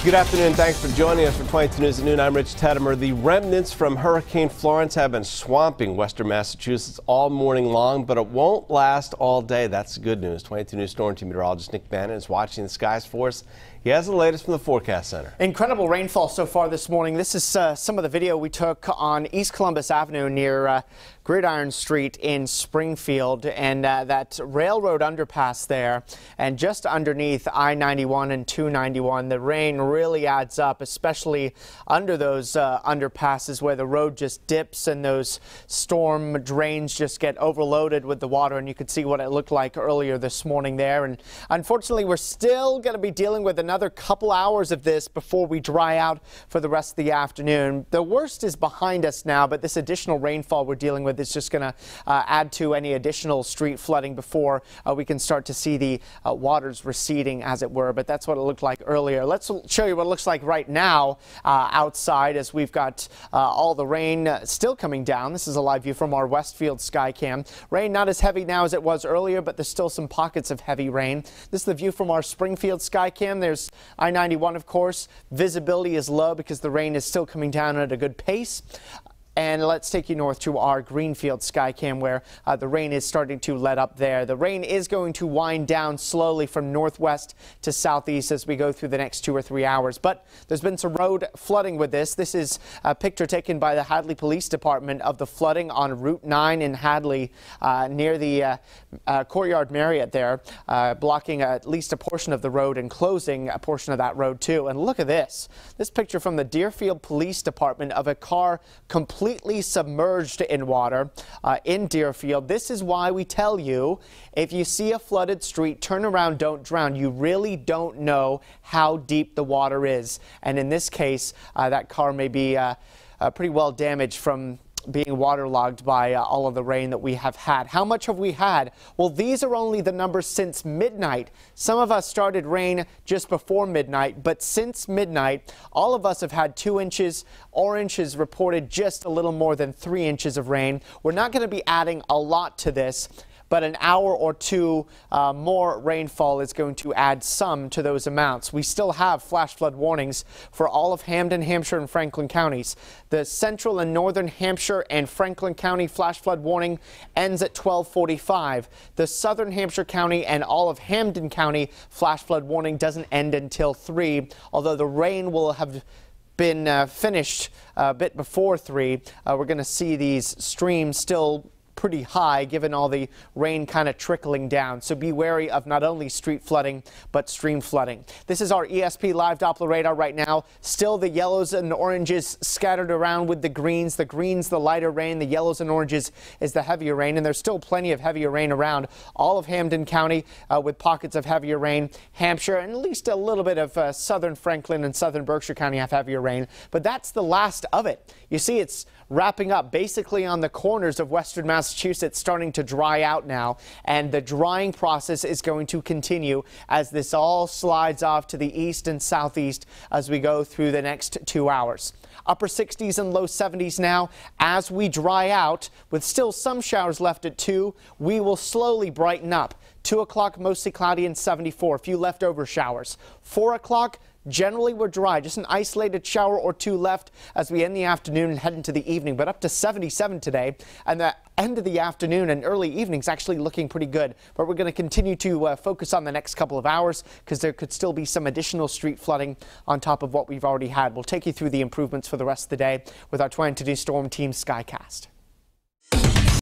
Good afternoon. Thanks for joining us for 22 News at Noon. I'm Rich Teddemer. The remnants from Hurricane Florence have been swamping western Massachusetts all morning long, but it won't last all day. That's the good news. 22 News Storm Team meteorologist Nick Bannon is watching the skies for us. He has the latest from the Forecast Center. Incredible rainfall so far this morning. This is some of the video we took on East Columbus Avenue near Gridiron Street in Springfield, and that railroad underpass there, and just underneath I-91 and 291. The rain really adds up, especially under those underpasses where the road just dips and those storm drains just get overloaded with the water, and you could see what it looked like earlier this morning there. And unfortunately, we're still going to be dealing with another couple hours of this before we dry out for the rest of the afternoon. The worst is behind us now, but this additional rainfall we're dealing with is just going to add to any additional street flooding before we can start to see the waters receding, as it were. But that's what it looked like earlier. Let's show you what it looks like right now outside, as we've got all the rain still coming down. This is a live view from our Westfield sky cam. Rain not as heavy now as it was earlier, but there's still some pockets of heavy rain. This is the view from our Springfield sky cam. There's I-91, of course. Visibility is low because the rain is still coming down at a good pace. And let's take you north to our Greenfield sky cam, where the rain is starting to let up there. The rain is going to wind down slowly from northwest to southeast as we go through the next 2 or 3 hours. But there's been some road flooding with this. This is a picture taken by the Hadley Police Department of the flooding on Route 9 in Hadley near the Courtyard Marriott there, blocking at least a portion of the road and closing a portion of that road too. And look at this. This picture from the Deerfield Police Department of a car completely submerged in water in Deerfield. This is why we tell you, if you see a flooded street, turn around, don't drown. You really don't know how deep the water is. And in this case, that car may be pretty well damaged from being waterlogged by all of the rain that we have had. How much have we had? Well, these are only the numbers since midnight. Some of us started rain just before midnight, but since midnight, all of us have had 2 inches. Orange has reported just a little more than 3 inches of rain. We're not going to be adding a lot to this, but an hour or two more rainfall is going to add some to those amounts. We still have flash flood warnings for all of Hampden, Hampshire, and Franklin counties. The central and northern Hampshire and Franklin County flash flood warning ends at 12:45. The southern Hampshire County and all of Hampden County flash flood warning doesn't end until 3, although the rain will have been finished a bit before 3. We're going to see these streams still pretty high given all the rain kind of trickling down. So be wary of not only street flooding, but stream flooding. This is our ESP live Doppler radar right now. Still the yellows and oranges scattered around with the greens. The greens, the lighter rain. The yellows and oranges is the heavier rain. And there's still plenty of heavier rain around all of Hampden County with pockets of heavier rain. Hampshire and at least a little bit of southern Franklin and southern Berkshire County have heavier rain. But that's the last of it. You see, it's wrapping up basically on the corners of western Massachusetts, starting to dry out now, and the drying process is going to continue as this all slides off to the east and southeast as we go through the next 2 hours. Upper 60s and low 70s now. As we dry out, with still some showers left at 2, we will slowly brighten up. 2 o'clock mostly cloudy and 74, a few leftover showers. 4 o'clock, generally we're dry, just an isolated shower or 2 left as we end the afternoon and head into the evening, but up to 77 today, and the end of the afternoon and early evenings actually looking pretty good. But we're going to continue to focus on the next couple of hours because there could still be some additional street flooding on top of what we've already had. We'll take you through the improvements for the rest of the day with our 22 Storm Team Skycast.